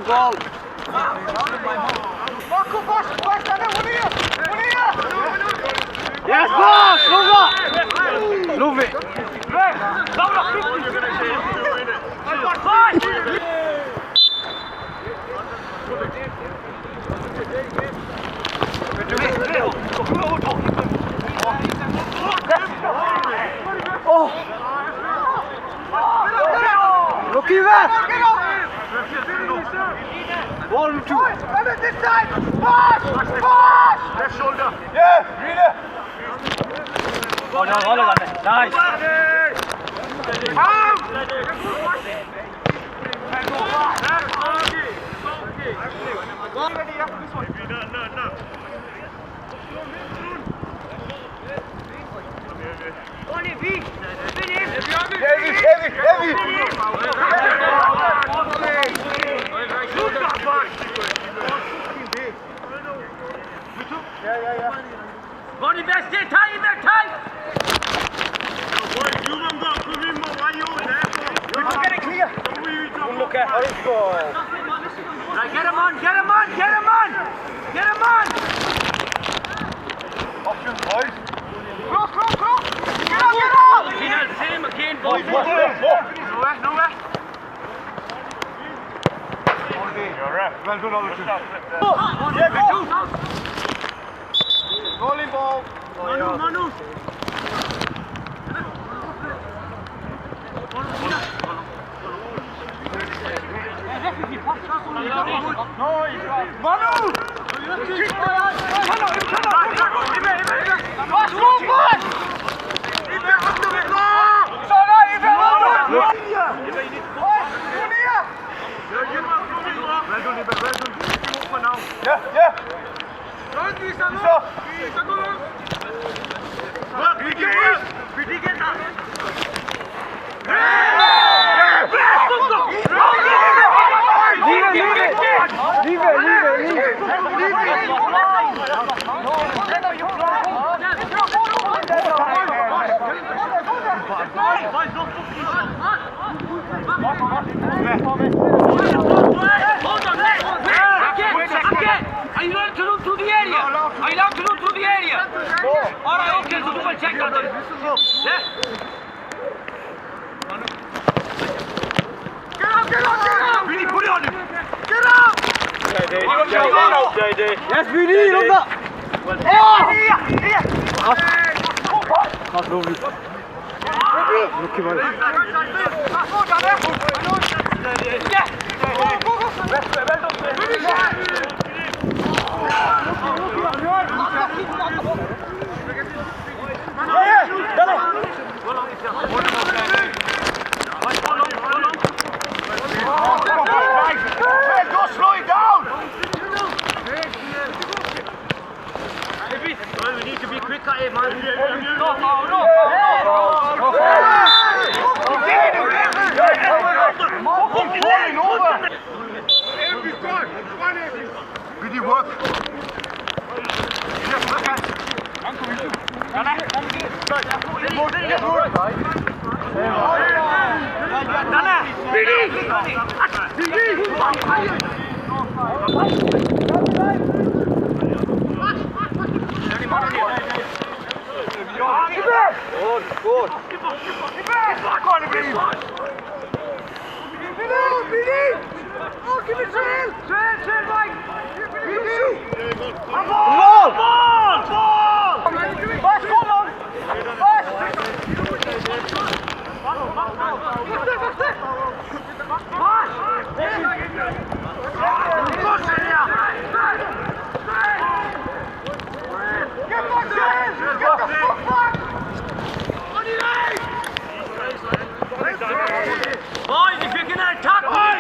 Ball. Marco, boss, Yes, boss! Move it! Oh! Looky there! Ball two. Come at this side! Boss! Left shoulder. Yeah, read it. Oh no, all of that. Nice. Heavy. Yeah. Bonnie, best stay tight, you better tight. Get it clear. Look at how it's going. Right, get him on. Option, boys. Cross! Get up! Same again, boys. Nowhere. You're right. Well done, Allerton. Yeah, go. Rolling ball. Manu. Are you allowed to run through the area? Alright, okay, so double check that then. Yeah? Get up! Really put it on him. Get up! JD. Yes, BD, look up. That's lovely. Lucky man. Go slow it down. Well, we need to be quick at it, man. Good work. Good. Oh, give it to him! Trail, Mike! Ball! Boss, come on! Boss! Boys, if you're gonna attack me,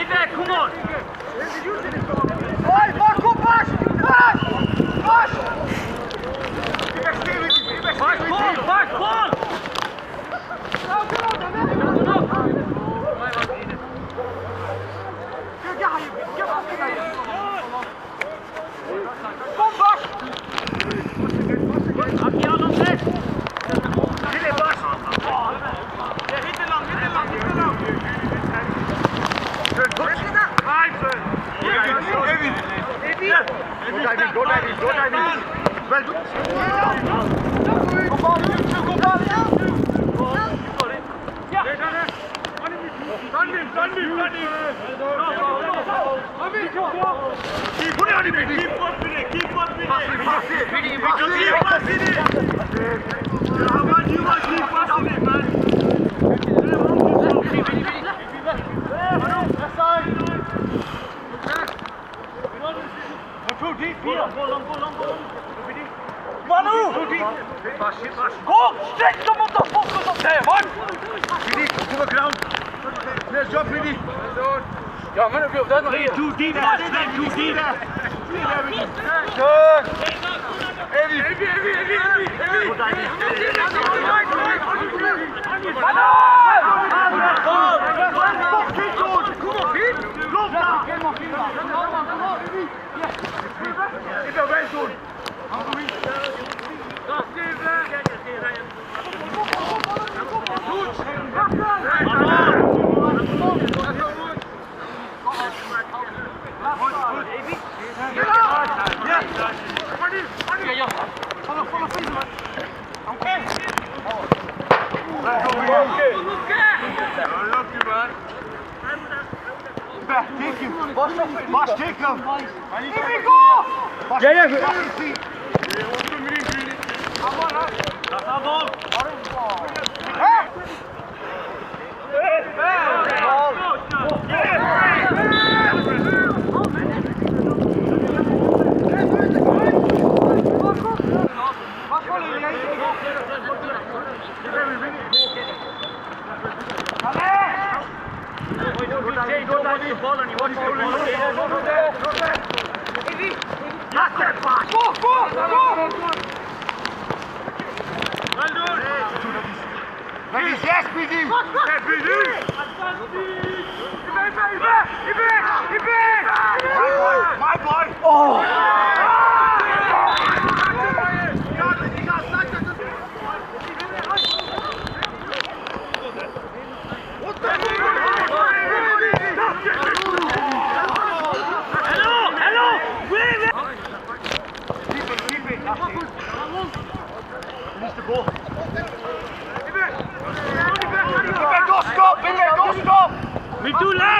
back, come on. Oi, Marco, baš! Baš! Baš! Back ball, back ball. Kom, baš! Akje aan ons net. Go diving. Well done. Manu! Kom, strek hem op de focus op hem, man! To the ground. Let's jump, Vinny. Ja, maar op dat nog Too deep, man. Too deep. Good. Heavy. Take him. Boss, take him. Here we go! Ja. Ladies, yes, BD. My boy. Don't stop. Me too late.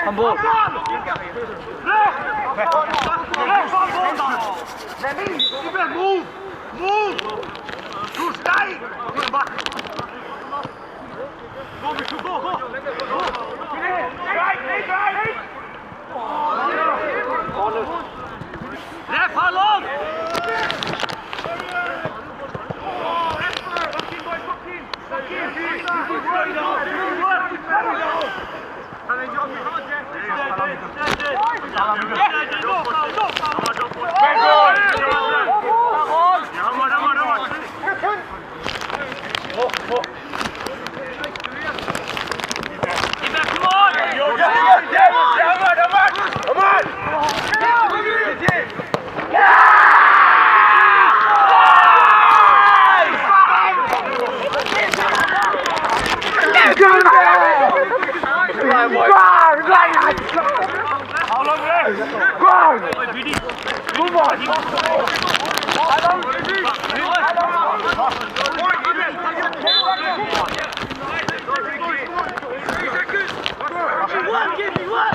Handbal. Move. Too tight. Left, how long? Give me one!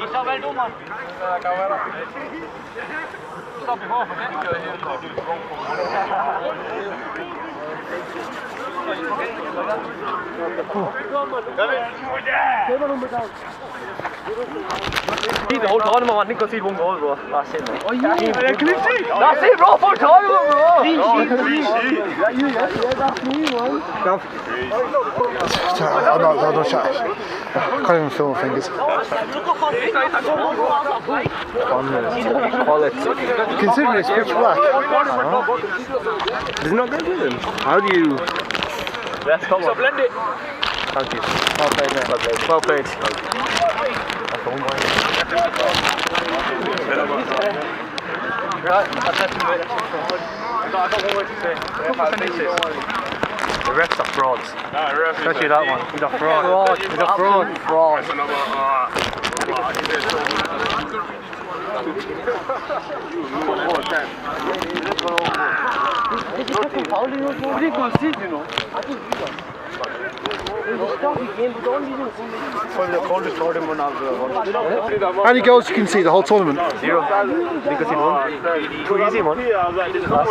Isa, väl domaren. Keep the whole time, man. I think I see one goal, bro. That's it, man. Oh, yeah. Can you see? That's it, bro. Full time, bro. I don't shut. I can't even film fingers. 1 minute. Quality. Considering it's pitch black. Does it not go with him? How do you... Let's come on. Blend it. Thank you. Well played, mate. Well played. Right, I'll test you, mate. I don't know what to say. The refs are frauds. Especially that one. He's a fraud. He's a fraud. Fraud. How many goals you can see the whole tournament? 0. Because he won. Too easy, man. That's it, bro.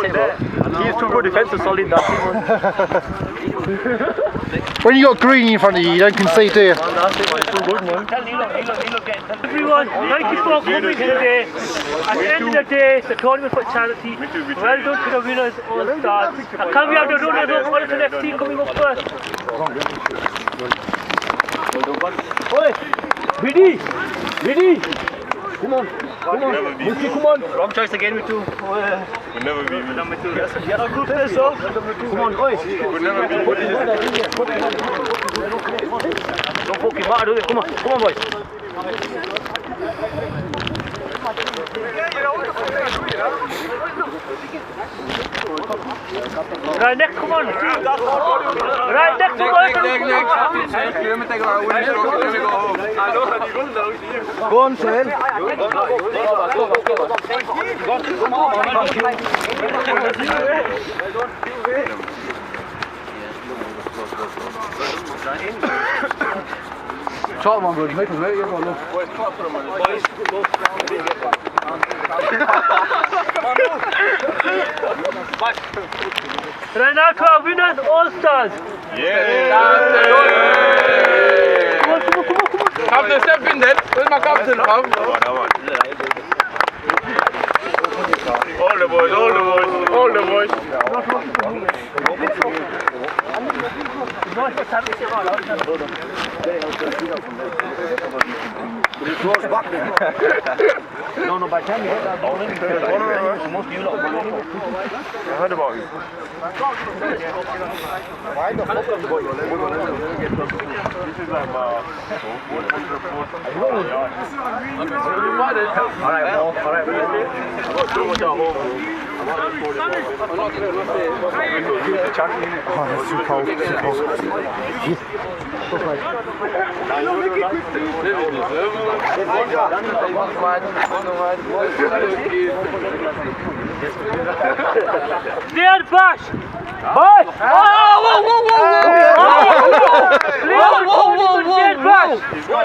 He's too good defensive, solid. That's it, man. When you got green in front of you, you don't concede, do you? That's it, man. Too good, man. Everyone, thank you for coming today. At the end of the day, it's a tournament for charity. Well done to the winners, all stars. And can we have the runners up? What is the next team coming up first? Oi, Biddy! Biddy! Come on, come on, Misty, come on. Wrong choice again, me too. We'll never be. Number 2. Yes, I'm good there, so. Come on, oi. We'll never be. Don't poke him out, do it. Come on, boys. Right next, come on. Right next, come on. Go on, Shane. Shot him on, bro. Make him, mate. You're going to Right now, to our winners, all stars. Yeah. Come on. Captain, step in then. Where's my captain, fam? All the boys. No, by the time you hit that ball in, most of you lot will anyway. I heard about you. Why the fuck are you going This is like 104 yards. Oh, that's too cold. Clear bash. Boy.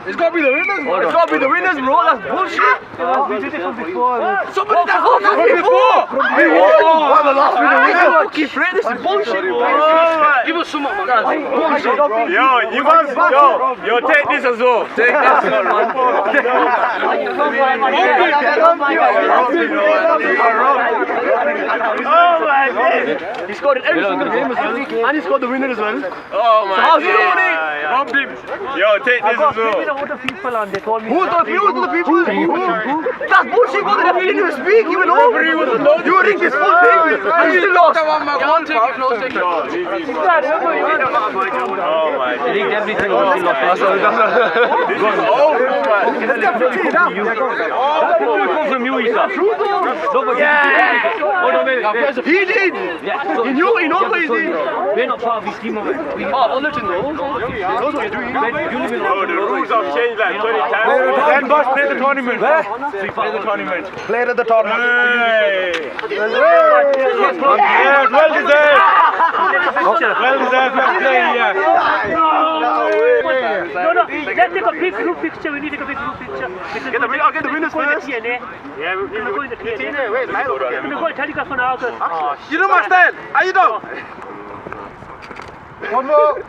It's got to be the winners, bro. It's got to be the winners, bro. That's bullshit. We did it from before. Somebody that's not from before. We won the last winner. Keep playing. This is bullshit, bro. Give us some more, man. Yo, you guys, yo, take this as well. Take this as well. Oh my God! He scored in every single game as well. And he scored the winner as well. Oh my God. How's he doing it? Robbed him. Yo, take this as well. Other people and they told me. Who's the people? That's bullshit. What did he didn't speak? He went over. You were in this full thing. And you still lost. One ticket, no ticket. Oh my God. He definitely lost. This is over. come from you, Isa. He did. He knew he knows what he did. We're not part of his team of it. Allerton knows what he's doing. Oh, the rules have changed like 20 times. Then boss, play the tournament. Play the tournament. Play the tournament. Yeah, well deserved. Well deserved. Yeah. No, let's take a big group picture. We need to take a big group picture. I'll get the winners first. Yeah, we're going to go in the TNA. We're going to go and telegraph on August. You know my style. How you doing? One more.